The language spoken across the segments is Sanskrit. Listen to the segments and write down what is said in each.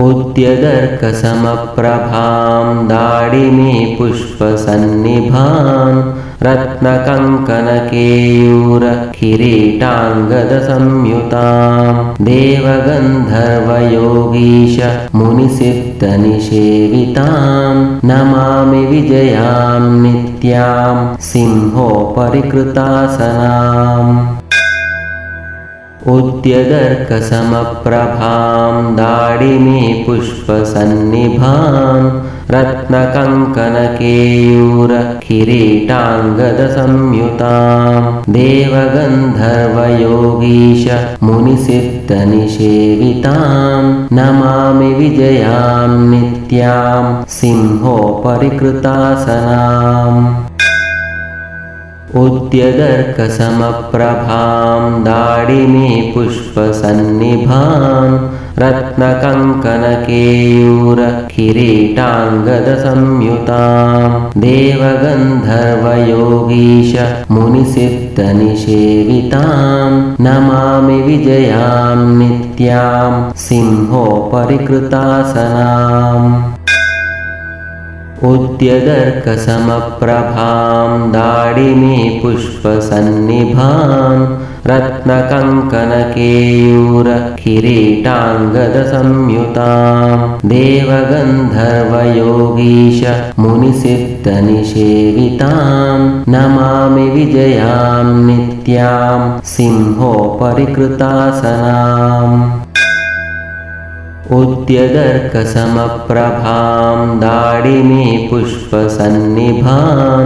उद्यदर्कसमप्रभां दाडिमी पुष्पसन्निभां रत्नकङ्कणकेयूरकिरीटाङ्गदसंयुतां देवगन्धर्वयोगीश मुनिसिद्धनिषेवितां नमामि विजयां नित्यां सिंहोपरिकृतासनाम् उद्यदर्कसमप्रभां दाडिमी पुष्पसन्निभां रत्नकङ्कणकेयूरकिरीटाङ्गदसंयुतां देवगन्धर्वयोगीश मुनिसिद्धनिषेवितां नमामि विजयां नित्यां सिंहोपरिकृतासनाम् उद्यदर्कसमप्रभां दाडिमी पुष्पसन्निभां रत्नकङ्कणकेयूरकिरीटाङ्गदसंयुतां देवगन्धर्वयोगीश मुनिसिद्धनिषेवितां नमामि विजयां नित्यां सिंहोपरिकृतासनाम् उद्यदर्कसमप्रभां दाडिमी पुष्पसन्निभां रत्नकङ्कणकेयूरकिरीटाङ्गदसंयुतां देवगन्धर्वयोगीश मुनिसिद्धनिषेवितां नमामि विजयां नित्यां सिंहोपरिकृतासनाम् उद्यदर्कसमप्रभां दाडिमी पुष्पसन्निभां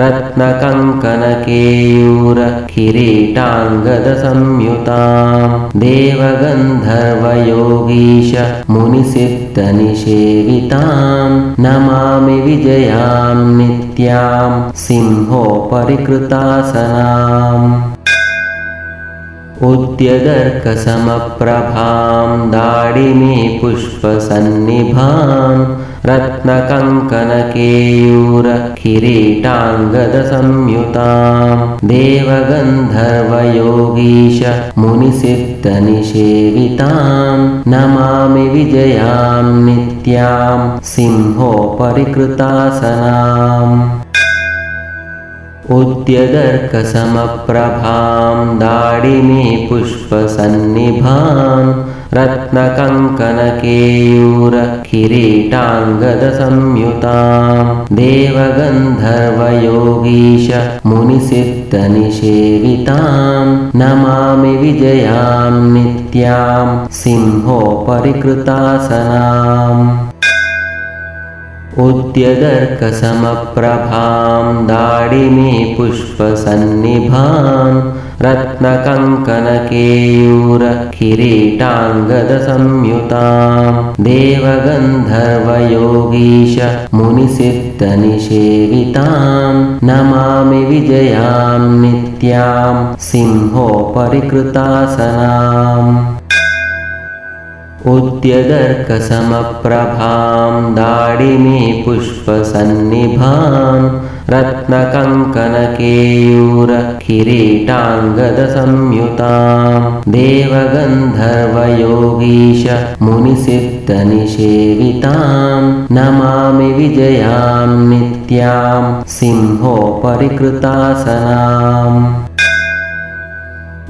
रत्नकङ्कणकेयूरकिरीटाङ्गदसंयुतां देवगन्धर्वयोगीश मुनिसिद्धनिषेवितां नमामि विजयां नित्यां सिंहोपरिकृतासनाम् उद्यदर्कसमप्रभां दाडिमी पुष्पसन्निभां रत्नकङ्कणकेयूरकिरीटाङ्गदसंयुतां देवगन्धर्वयोगीश मुनिसिद्धनिषेवितां नमामि विजयां नित्यां सिंहोपरिकृतासनाम् उद्यदर्कसमप्रभां दाडिमी पुष्पसन्निभां रत्नकङ्कणकेयूरकिरीटाङ्गदसंयुतां देवगन्धर्वयोगीश मुनिसिद्धनिषेवितां नमामि विजयां नित्यां सिंहोपरिकृतासनाम् उद्यदर्कसमप्रभां दाडिमी पुष्पसन्निभां रत्नकङ्कणकेयूरकिरीटाङ्गदसंयुतां देवगन्धर्वयोगीश मुनिसिद्धनिषेवितां नमामि विजयां नित्यां सिंहोपरिकृतासनाम् उद्यदर्कसमप्रभां दाडिमी पुष्पसन्निभां रत्नकङ्कणकेयूरकिरीटाङ्गदसंयुतां देवगन्धर्वयोगीश मुनिसिद्धनिषेवितां नमामि विजयां नित्यां सिंहोपरिकृतासनाम्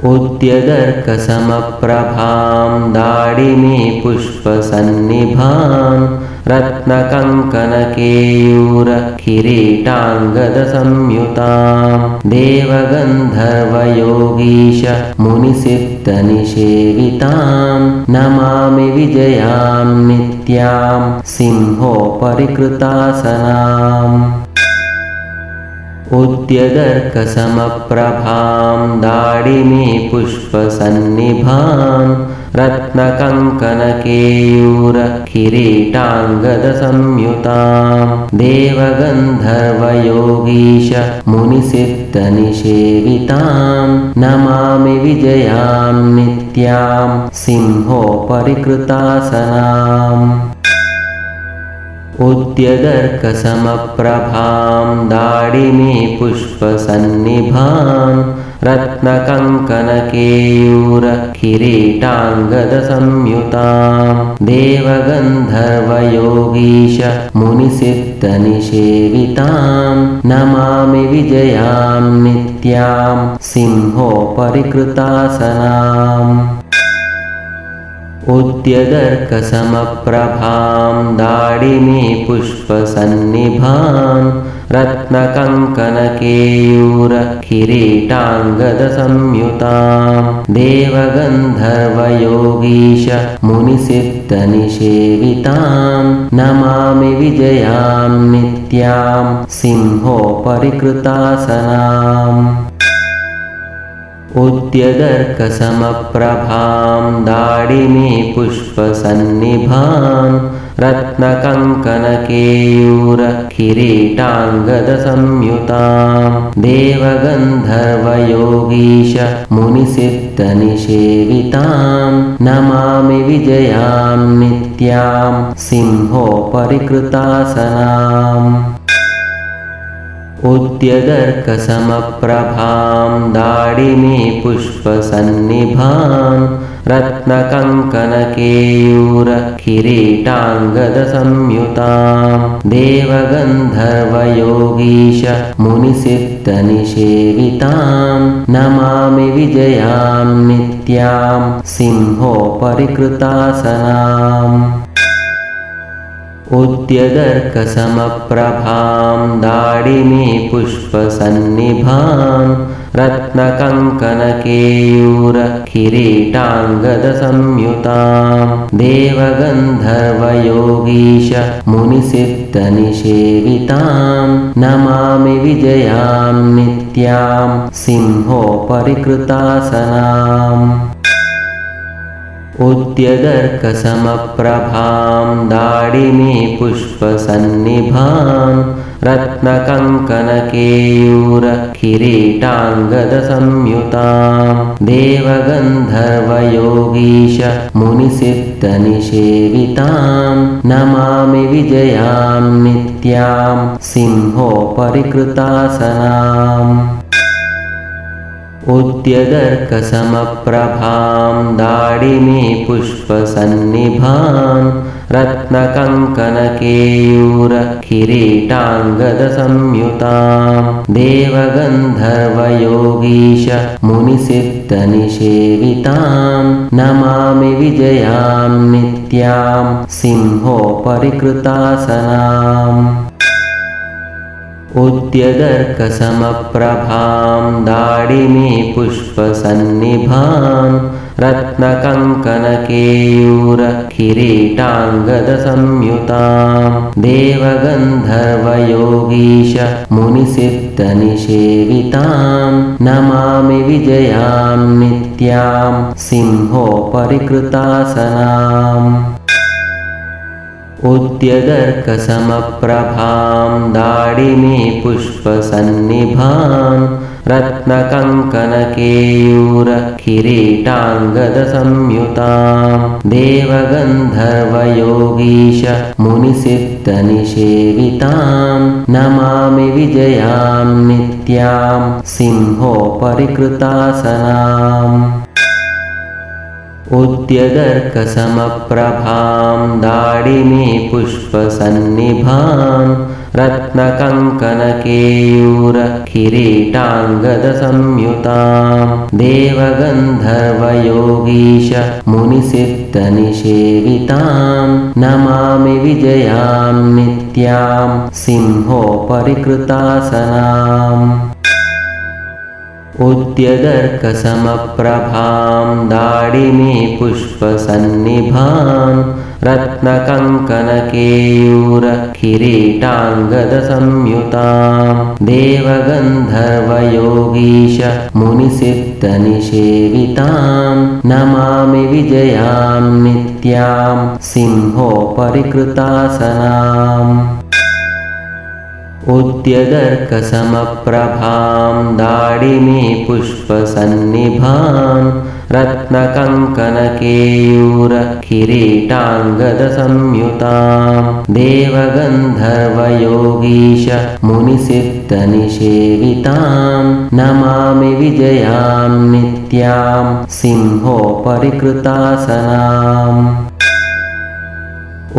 उद्यदर्कसमप्रभां दाडिमी पुष्पसन्निभां रत्नकङ्कणकेयूरकिरीटाङ्गदसंयुतां देवगन्धर्वयोगीश मुनिसिद्धनिषेवितां नमामि विजयां नित्यां सिंहोपरिकृतासनाम् उद्यदर्कसमप्रभां दाडिमी पुष्पसन्निभां रत्नकङ्कणकेयूरकिरीटाङ्गदसंयुतां देवगन्धर्वयोगीश मुनिसिद्धनिषेवितां नमामि विजयां नित्यां सिंहोपरिकृतासनाम् उद्यदर्कसमप्रभां दाडिमी पुष्पसन्निभां रत्नकङ्कणकेयूरकिरीटाङ्गदसंयुतां देवगन्धर्वयोगीश मुनिसिद्धनिषेवितां नमामि विजयां नित्यां सिंहोपरिकृतासनाम् उद्यदर्कसमप्रभां दाडिमे पुष्पसन्निभां रत्नकङ्कणकेयूरकिरीटाङ्गदसंयुतां देवगन्धर्वयोगीश मुनिसिद्धनिषेवितां नमामि विजयां नित्यां सिंहोपरिकृतासनाम् उद्यदर्कसमप्रभां दाडिमे पुष्पसन्निभां रत्नकङ्कणकेयूरकिरीटाङ्गदसंयुतां देवगन्धर्वयोगीश मुनिसिद्धनिषेवितां नमामि विजयां नित्यां सिंहोपरिकृतासनाम् उद्यदर्कसमप्रभां दाडिमे पुष्पसन्निभां रत्नकङ्कणकेयूरकिरीटाङ्गदसंयुतां देवगन्धर्वयोगीश मुनिसिद्धनिषेवितां नमामि विजयां नित्यां सिंहोपरिकृतासनाम् उद्यदर्कसमप्रभां दाडिमे पुष्पसन्निभां रत्नकङ्कणकेयूरकिरीटाङ्गदसंयुतां देवगन्धर्वयोगीश मुनिसिद्धनिषेवितां नमामि विजयां नित्यां सिंहोपरिकृतासनाम् उद्यदर्कसमप्रभां दाडिमे पुष्पसन्निभां रत्नकङ्कणकेयूरकिरीटाङ्गदसंयुतां देवगन्धर्वयोगीश मुनिसिद्धनिषेवितां नमामि विजयां नित्यां सिंहोपरिकृतासनाम् उद्यदर्कसमप्रभां दाडिमे पुष्पसन्निभां रत्नकङ्कणकेयूरकिरीटाङ्गदसंयुतां देवगन्धर्वयोगीश मुनिसिद्धनिषेवितां नमामि विजयां नित्यां सिंहोपरिकृतासनाम् उद्यदर्कसमप्रभां दाडिमे पुष्पसन्निभां रत्नकङ्कणकेयूरकिरीटाङ्गदसंयुतां देवगन्धर्वयोगीश मुनिसिद्धनिषेवितां नमामि विजयां नित्यां सिंहोपरिकृतासनाम् उद्यदर्कसमप्रभां दाडिमे पुष्पसन्निभां रत्नकङ्कणकेयूरकिरीटाङ्गदसंयुतां देवगन्धर्वयोगीश मुनिसिद्धनिषेवितां नमामि विजयां नित्यां सिंहोपरिकृतासनाम् उद्यदर्कसमप्रभां दाडिमे पुष्पसन्निभां रत्नकङ्कणकेयूरकिरीटाङ्गदसंयुतां देवगन्धर्वयोगीश मुनिसिद्धनिषेवितां नमामि विजयां नित्यां सिंहोपरिकृतासनाम् उद्यदर्कसमप्रभां दाडिमे पुष्पसन्निभां रत्नकङ्कणकेयूरकिरीटाङ्गदसंयुतां देवगन्धर्वयोगीश मुनिसिद्धनिषेवितां नमामि विजयां नित्यां सिंहोपरिकृतासनाम् उद्यदर्कसमप्रभां दाडिमे पुष्पसन्निभां रत्नकङ्कणकेयूरकिरीटाङ्गदसंयुतां देवगन्धर्वयोगीश मुनिसिद्धनिषेवितां नमामि विजयां नित्यां सिंहोपरिकृतासनाम्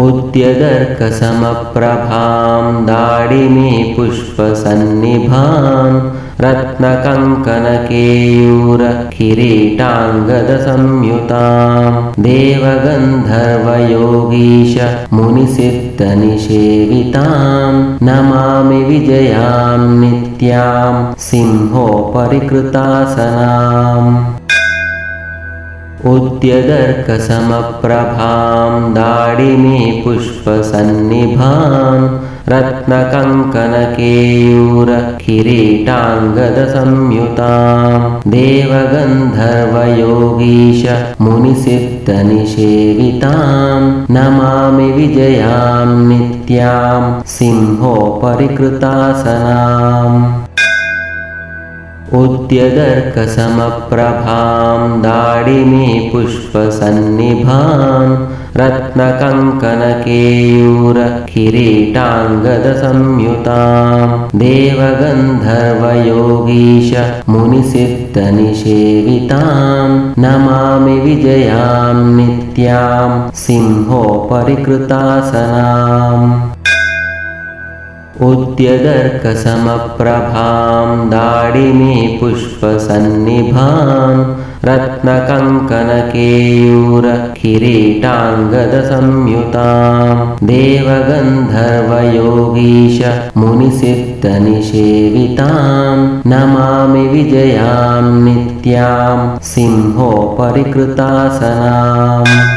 उद्यदर्कसमप्रभां दाडिमे पुष्पसन्निभां रत्नकङ्कणकेयूरकिरीटाङ्गदसंयुतां देवगन्धर्वयोगीश मुनिसिद्धनिषेवितां नमामि विजयां नित्यां सिंहोपरिकृतासनाम् उद्यदर्कसमप्रभां दाडिमे पुष्पसन्निभां रत्नकङ्कणकेयूरकिरीटाङ्गदसंयुतां देवगन्धर्वयोगीश मुनिसिद्धनिषेवितां नमामि विजयां नित्यां सिंहोपरिकृतासनाम् उद्यदर्कसमप्रभां दाडिमे पुष्पसन्निभां रत्नकङ्कणकेयूरकिरीटाङ्गदसंयुतां देवगन्धर्वयोगीश मुनिसिद्धनिषेवितां नमामि विजयां नित्यां सिंहोपरिकृतासनाम् उद्यदर्कसमप्रभां दाडिमे पुष्पसन्निभां रत्नकङ्कणकेयूरकिरीटाङ्गदसंयुतां देवगन्धर्वयोगीश मुनिसिद्धनिषेवितां नमामि विजयां नित्यां सिंहोपरिकृतासनाम्